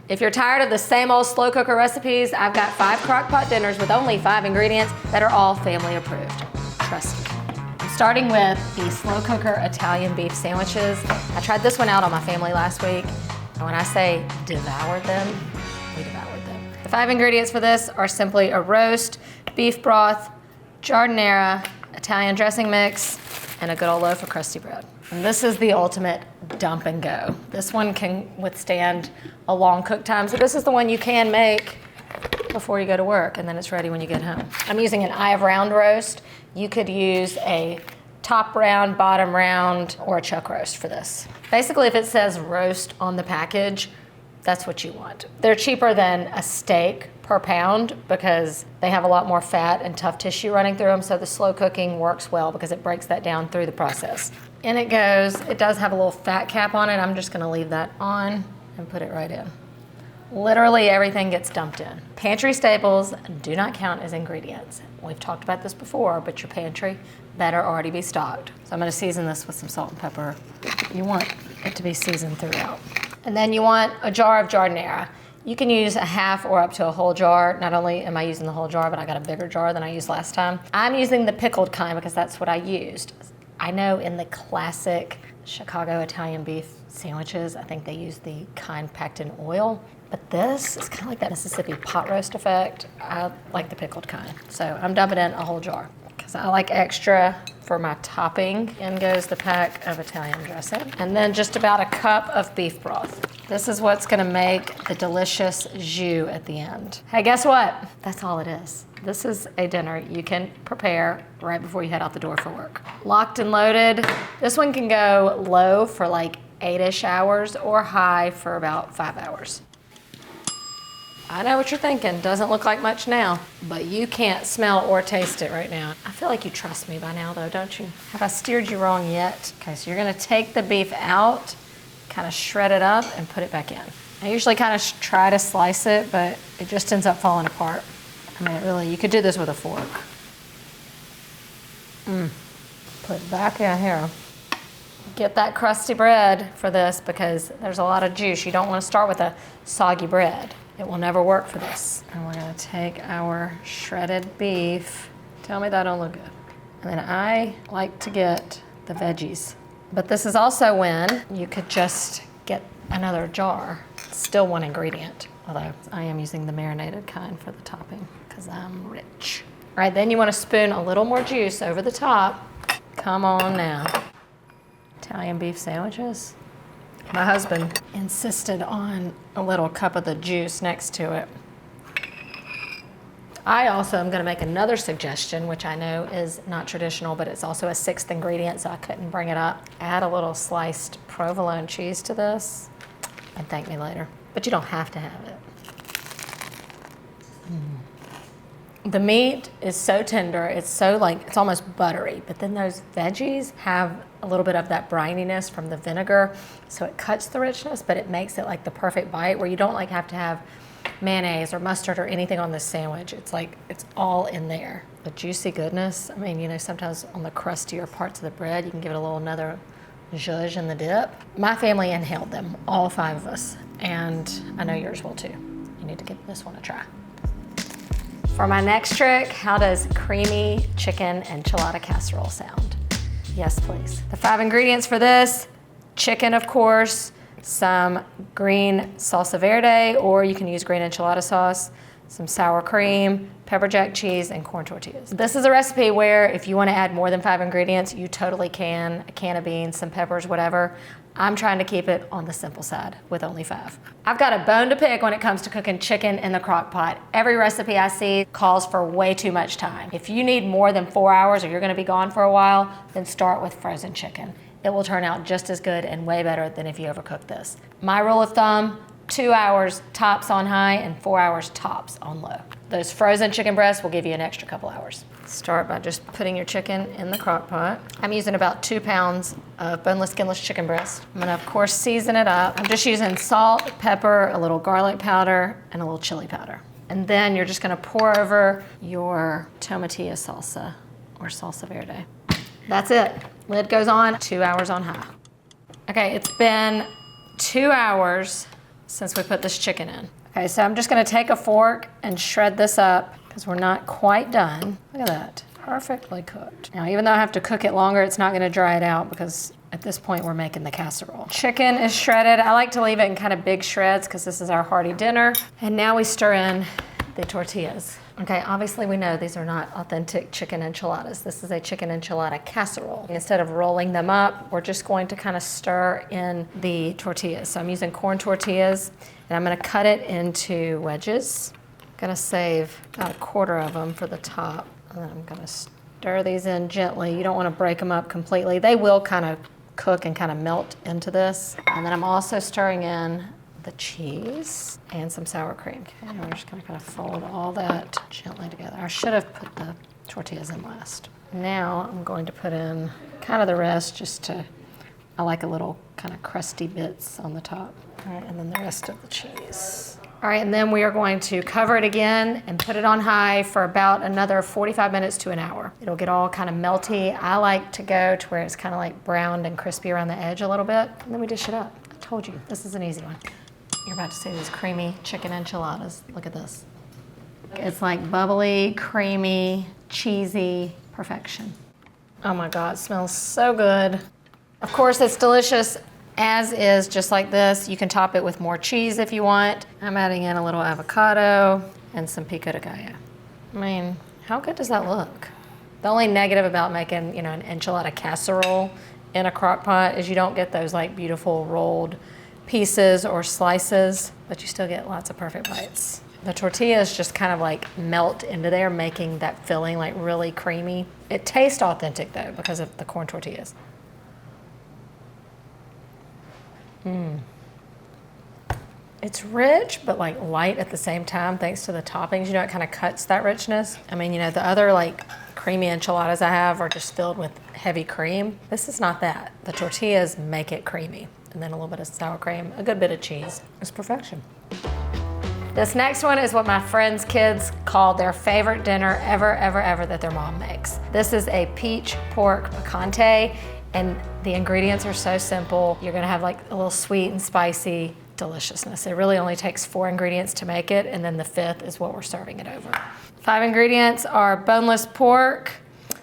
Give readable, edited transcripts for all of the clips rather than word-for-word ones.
If you're tired of the same old slow cooker recipes, I've got 5 crockpot dinners with only 5 ingredients that are all family approved. Trust me. I'm starting with the slow cooker Italian beef sandwiches. I tried this one out on my family last week, and when I say devoured them, we devoured them. The 5 ingredients for this are simply a roast, beef broth, giardiniera, Italian dressing mix, and a good old loaf of crusty bread. And this is the ultimate dump and go. This one can withstand a long cook time. So this is the one you can make before you go to work, and then it's ready when you get home. I'm using an eye of round roast. You could use a top round, bottom round, or a chuck roast for this. Basically, if it says roast on the package, that's what you want. They're cheaper than a steak per pound because they have a lot more fat and tough tissue running through them, so the slow cooking works well because it breaks that down through the process. In it goes. It does have a little fat cap on it. I'm just gonna leave that on and put it right in. Literally everything gets dumped in. Pantry staples do not count as ingredients. We've talked about this before, but your pantry better already be stocked. So I'm gonna season this with some salt and pepper. You want it to be seasoned throughout. And then you want a jar of giardiniera. You can use a half or up to a whole jar. Not only am I using the whole jar, but I got a bigger jar than I used last time. I'm using the pickled kind because that's what I used. I know in the classic Chicago Italian beef sandwiches, I think they use the kind packed in oil. But this is kind of like that Mississippi pot roast effect. I like the pickled kind. So I'm dumping in a whole jar because I like extra for my topping. In goes the pack of Italian dressing. And then just about a cup of beef broth. This is what's gonna make the delicious jus at the end. Hey, guess what? That's all it is. This is a dinner you can prepare right before you head out the door for work. Locked and loaded. This one can go low for like 8-ish hours or high for about 5 hours. I know what you're thinking. Doesn't look like much now, but you can't smell or taste it right now. I feel like you trust me by now though, don't you? Have I steered you wrong yet? Okay, so you're gonna take the beef out, kind of shred it up and put it back in. I usually kind of try to slice it, but it just ends up falling apart. I mean, really, you could do this with a fork. Put it back in here. Get that crusty bread for this because there's a lot of juice. You don't want to start with a soggy bread. It will never work for this. And we're gonna take our shredded beef. Tell me that don't look good. And then I like to get the veggies. But this is also when you could just get another jar. It's still one ingredient, although I am using the marinated kind for the topping because I'm rich. All right, then you want to spoon a little more juice over the top. Come on now. Italian beef sandwiches. My husband insisted on a little cup of the juice next to it. I also am gonna make another suggestion, which I know is not traditional, but it's also a 6th ingredient, so I couldn't bring it up. Add a little sliced provolone cheese to this and thank me later. But you don't have to have it. The meat is so tender, it's so it's almost buttery, but then those veggies have a little bit of that brininess from the vinegar, so it cuts the richness, but it makes it like the perfect bite where you don't have to have mayonnaise or mustard or anything on this sandwich. It's like, it's all in there. The juicy goodness, I mean, you know, sometimes on the crustier parts of the bread, you can give it a little another zhuzh in the dip. My family inhaled them, all 5 of us, and I know yours will too. You need to give this one a try. For my next trick, how does creamy chicken enchilada casserole sound? Yes, please. The 5 ingredients for this: chicken, of course, some green salsa verde, or you can use green enchilada sauce, some sour cream, pepper jack cheese, and corn tortillas. This is a recipe where if you want to add more than 5 ingredients, you totally can. A can of beans, some peppers, whatever. I'm trying to keep it on the simple side with only 5. I've got a bone to pick when it comes to cooking chicken in the crock pot. Every recipe I see calls for way too much time. If you need more than 4 hours or you're gonna be gone for a while, then start with frozen chicken. It will turn out just as good and way better than if you overcook this. My rule of thumb, 2 hours tops on high and 4 hours tops on low. Those frozen chicken breasts will give you an extra couple hours. Start by just putting your chicken in the crock pot. I'm using about 2 pounds of boneless, skinless chicken breast. I'm gonna, of course, season it up. I'm just using salt, pepper, a little garlic powder, and a little chili powder. And then you're just gonna pour over your tomatillo salsa or salsa verde. That's it. Lid goes on, 2 hours on high. Okay, it's been 2 hours. since we put this chicken in. Okay, so I'm just gonna take a fork and shred this up because we're not quite done. Look at that, perfectly cooked. Now, even though I have to cook it longer, it's not gonna dry it out because at this point we're making the casserole. Chicken is shredded. I like to leave it in kind of big shreds because this is our hearty dinner. And now we stir in the tortillas. Okay, obviously we know these are not authentic chicken enchiladas. This is a chicken enchilada casserole. Instead of rolling them up, we're just going to kind of stir in the tortillas. So I'm using corn tortillas, and I'm gonna cut it into wedges. I'm gonna save about a quarter of them for the top, and then I'm gonna stir these in gently. You don't wanna break them up completely. They will kind of cook and kind of melt into this. And then I'm also stirring in the cheese and some sour cream. Okay, and we're just gonna kind of fold all that gently together. I should have put the tortillas in last. Now I'm going to put in kind of the rest I like a little kind of crusty bits on the top. All right, and then the rest of the cheese. All right, and then we are going to cover it again and put it on high for about another 45 minutes to an hour. It'll get all kind of melty. I like to go to where it's kind of like browned and crispy around the edge a little bit, and then we dish it up. I told you, this is an easy one. You're about to see these creamy chicken enchiladas. Look at this. It's like bubbly, creamy, cheesy, perfection. Oh my God, it smells so good. Of course, it's delicious as is, just like this. You can top it with more cheese if you want. I'm adding in a little avocado and some pico de gallo. I mean, how good does that look? The only negative about making, an enchilada casserole in a crock pot is you don't get those like beautiful rolled pieces or slices, but you still get lots of perfect bites. The tortillas just kind of like melt into there, making that filling like really creamy. It tastes authentic though because of the corn tortillas. It's rich, but like light at the same time thanks to the toppings. It kind of cuts that richness. I mean, the other like creamy enchiladas I have are just filled with heavy cream. This is not that. The tortillas make it creamy. And then a little bit of sour cream, a good bit of cheese. It's perfection. This next one is what my friends' kids call their favorite dinner ever that their mom makes. This is a peach pork picante, and the ingredients are so simple. You're gonna have like a little sweet and spicy deliciousness. It really only takes 4 ingredients to make it, and then the 5th is what we're serving it over. 5 ingredients are boneless pork,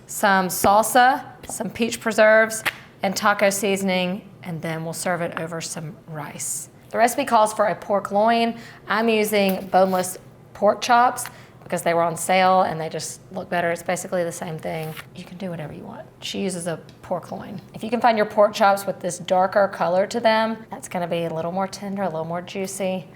some salsa, some peach preserves, and taco seasoning, and then we'll serve it over some rice. The recipe calls for a pork loin. I'm using boneless pork chops because they were on sale and they just look better. It's basically the same thing. You can do whatever you want. She uses a pork loin. If you can find your pork chops with this darker color to them, that's gonna be a little more tender, a little more juicy.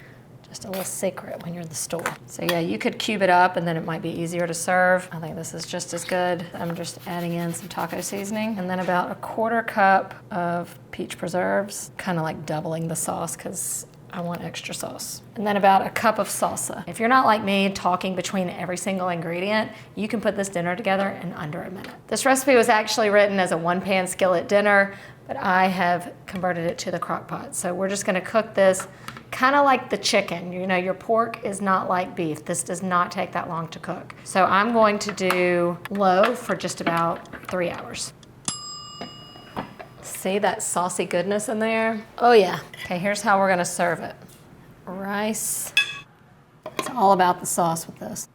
Just a little secret when you're in the store. So yeah, you could cube it up and then it might be easier to serve. I think this is just as good. I'm just adding in some taco seasoning and then about a 1/4 cup of peach preserves, kind of like doubling the sauce because I want extra sauce. And then about a cup of salsa. If you're not like me, talking between every single ingredient, you can put this dinner together in under a minute. This recipe was actually written as a 1-pan skillet dinner, but I have converted it to the crock pot. So we're just gonna cook this kind of like the chicken. Your pork is not like beef. This does not take that long to cook. So I'm going to do low for just about 3 hours. See that saucy goodness in there? Oh yeah. Okay, here's how we're gonna serve it. Rice. It's all about the sauce with this.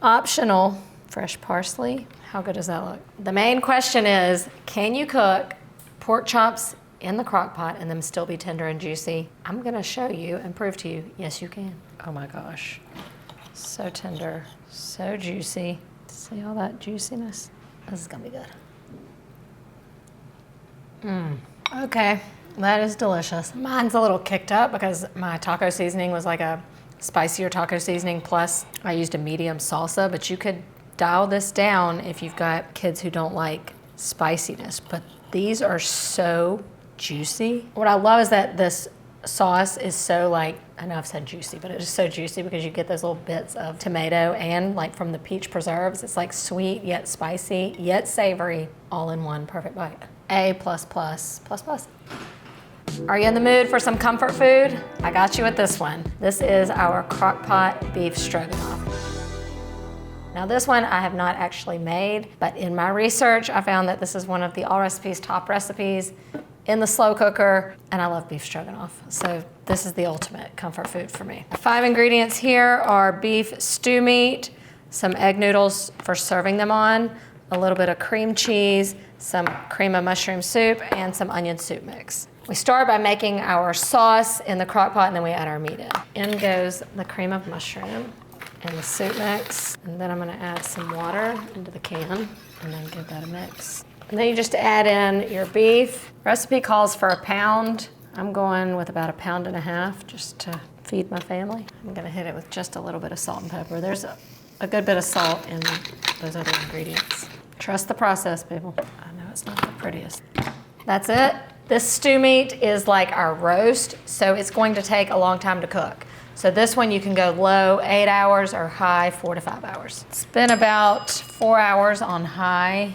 Optional, fresh parsley. How good does that look? The main question is, can you cook pork chops in the crock pot and them still be tender and juicy? I'm gonna show you and prove to you, yes you can. Oh my gosh, so tender, so juicy. See all that juiciness? This is gonna be good. Okay, that is delicious. Mine's a little kicked up because my taco seasoning was like a spicier taco seasoning, plus I used a medium salsa, but you could dial this down if you've got kids who don't like spiciness, but these are so juicy. What I love is that this sauce is so like, I know I've said juicy, but it is so juicy because you get those little bits of tomato and like from the peach preserves. It's like sweet, yet spicy, yet savory, all in one perfect bite. A+++++. Are you in the mood for some comfort food? I got you with this one. This is our Crockpot Beef Stroganoff. Now this one I have not actually made, but in my research I found that this is one of the Allrecipes top recipes. in the slow cooker, and I love beef stroganoff. So this is the ultimate comfort food for me. 5 ingredients here are beef stew meat, some egg noodles for serving them on, a little bit of cream cheese, some cream of mushroom soup, and some onion soup mix. We start by making our sauce in the crock pot, and then we add our meat in. In goes the cream of mushroom and the soup mix, and then I'm gonna add some water into the can, and then give that a mix. And then you just add in your beef. Recipe calls for 1 pound. I'm going with about 1.5 pounds just to feed my family. I'm gonna hit it with just a little bit of salt and pepper. There's a good bit of salt in those other ingredients. Trust the process, people. I know it's not the prettiest. That's it. This stew meat is like our roast, so it's going to take a long time to cook. So this one you can go low 8 hours or high 4 to 5 hours. It's been about 4 hours on high.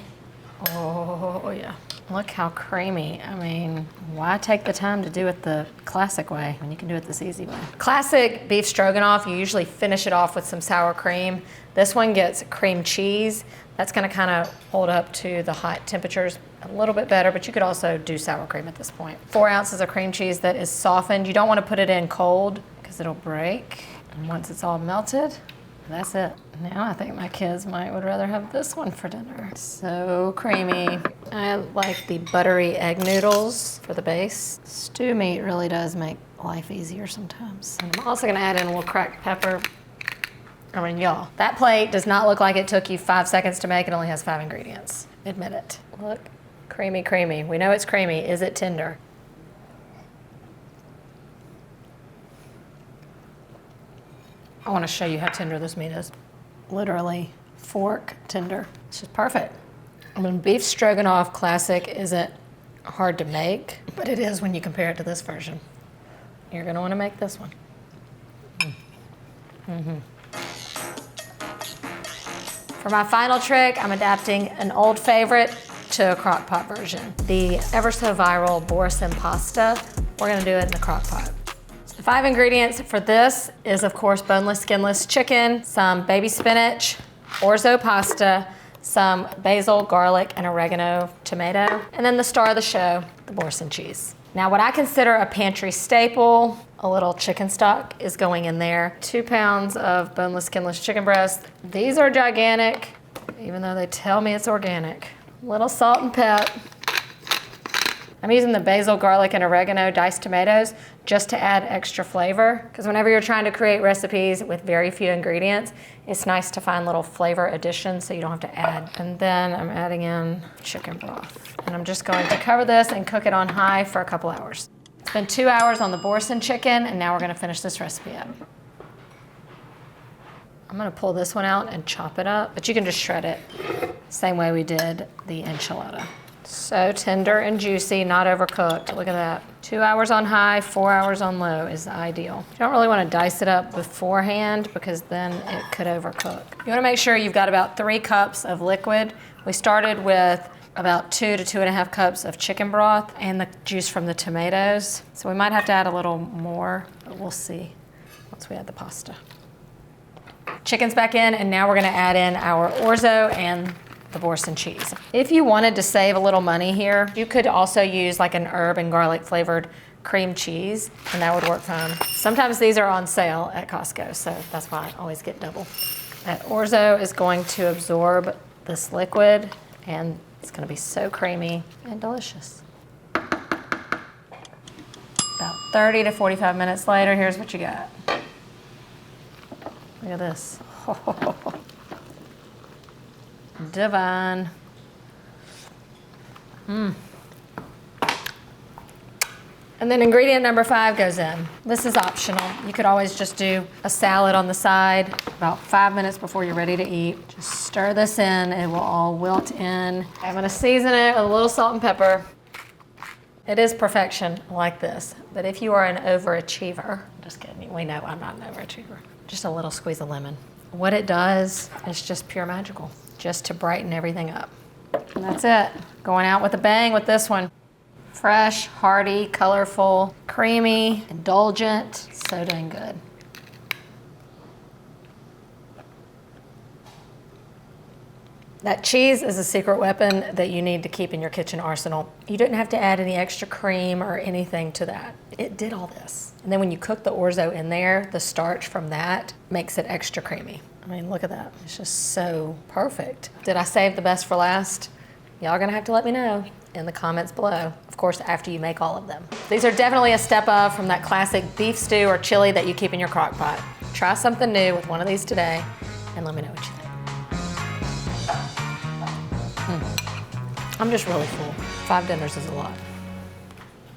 Oh yeah, look how creamy. I mean, why take the time to do it the classic way when you can do it this easy way? Classic beef stroganoff, you usually finish it off with some sour cream. This one gets cream cheese. That's gonna kind of hold up to the hot temperatures a little bit better, but you could also do sour cream at this point. 4 ounces of cream cheese that is softened. You don't wanna put it in cold because it'll break. And once it's all melted, that's it. Now I think my kids would rather have this one for dinner. So creamy. I like the buttery egg noodles for the base. Stew meat really does make life easier sometimes. And I'm also gonna add in a little cracked pepper. I mean, y'all, that plate does not look like it took you 5 seconds to make. It only has 5 ingredients. Admit it. Look, creamy, creamy. We know it's creamy. Is it tender? I want to show you how tender this meat is. Literally fork tender. It's just perfect. I mean, beef stroganoff classic isn't hard to make, but it is when you compare it to this version. You're gonna want to make this one. For my final trick, I'm adapting an old favorite to a crock pot version. The ever so viral Boursin pasta. We're gonna do it in the crock pot. 5 ingredients for this is, of course, boneless, skinless chicken, some baby spinach, orzo pasta, some basil, garlic, and oregano tomato, and then the star of the show, the Boursin cheese. Now, what I consider a pantry staple, a little chicken stock is going in there. 2 pounds of boneless, skinless chicken breast. These are gigantic, even though they tell me it's organic. Little salt and pep. I'm using the basil, garlic, and oregano diced tomatoes just to add extra flavor, because whenever you're trying to create recipes with very few ingredients, it's nice to find little flavor additions so you don't have to add. And then I'm adding in chicken broth. And I'm just going to cover this and cook it on high for a couple hours. It's been 2 hours on the Boursin chicken, and now we're gonna finish this recipe up. I'm gonna pull this one out and chop it up, but you can just shred it, same way we did the enchilada. So tender and juicy, not overcooked. Look at that. 2 hours on high, 4 hours on low is the ideal. You don't really want to dice it up beforehand because then it could overcook. You want to make sure you've got about 3 cups of liquid. We started with about 2 to 2.5 cups of chicken broth and the juice from the tomatoes. So we might have to add a little more, but we'll see once we add the pasta. Chicken's back in, and now we're gonna add in our orzo and the Boursin cheese. If you wanted to save a little money here, you could also use like an herb and garlic flavored cream cheese, and that would work fine. Sometimes these are on sale at Costco, so that's why I always get double. That orzo is going to absorb this liquid, and it's gonna be so creamy and delicious. About 30 to 45 minutes later, here's what you got. Look at this. Divine. And then ingredient number 5 goes in. This is optional. You could always just do a salad on the side about 5 minutes before you're ready to eat. Just stir this in, it will all wilt in. I'm gonna season it with a little salt and pepper. It is perfection like this, but if you are an overachiever, just kidding, we know I'm not an overachiever. Just a little squeeze of lemon. What it does is just pure magical, just to brighten everything up. And that's it. Going out with a bang with this one. Fresh, hearty, colorful, creamy, indulgent, so dang good. That cheese is a secret weapon that you need to keep in your kitchen arsenal. You didn't have to add any extra cream or anything to that. It did all this. And then when you cook the orzo in there, the starch from that makes it extra creamy. I mean, look at that. It's just so perfect. Did I save the best for last? Y'all are gonna have to let me know in the comments below. Of course, after you make all of them. These are definitely a step up from that classic beef stew or chili that you keep in your crock pot. Try something new with one of these today and let me know what you think. I'm just really full. 5 dinners is a lot.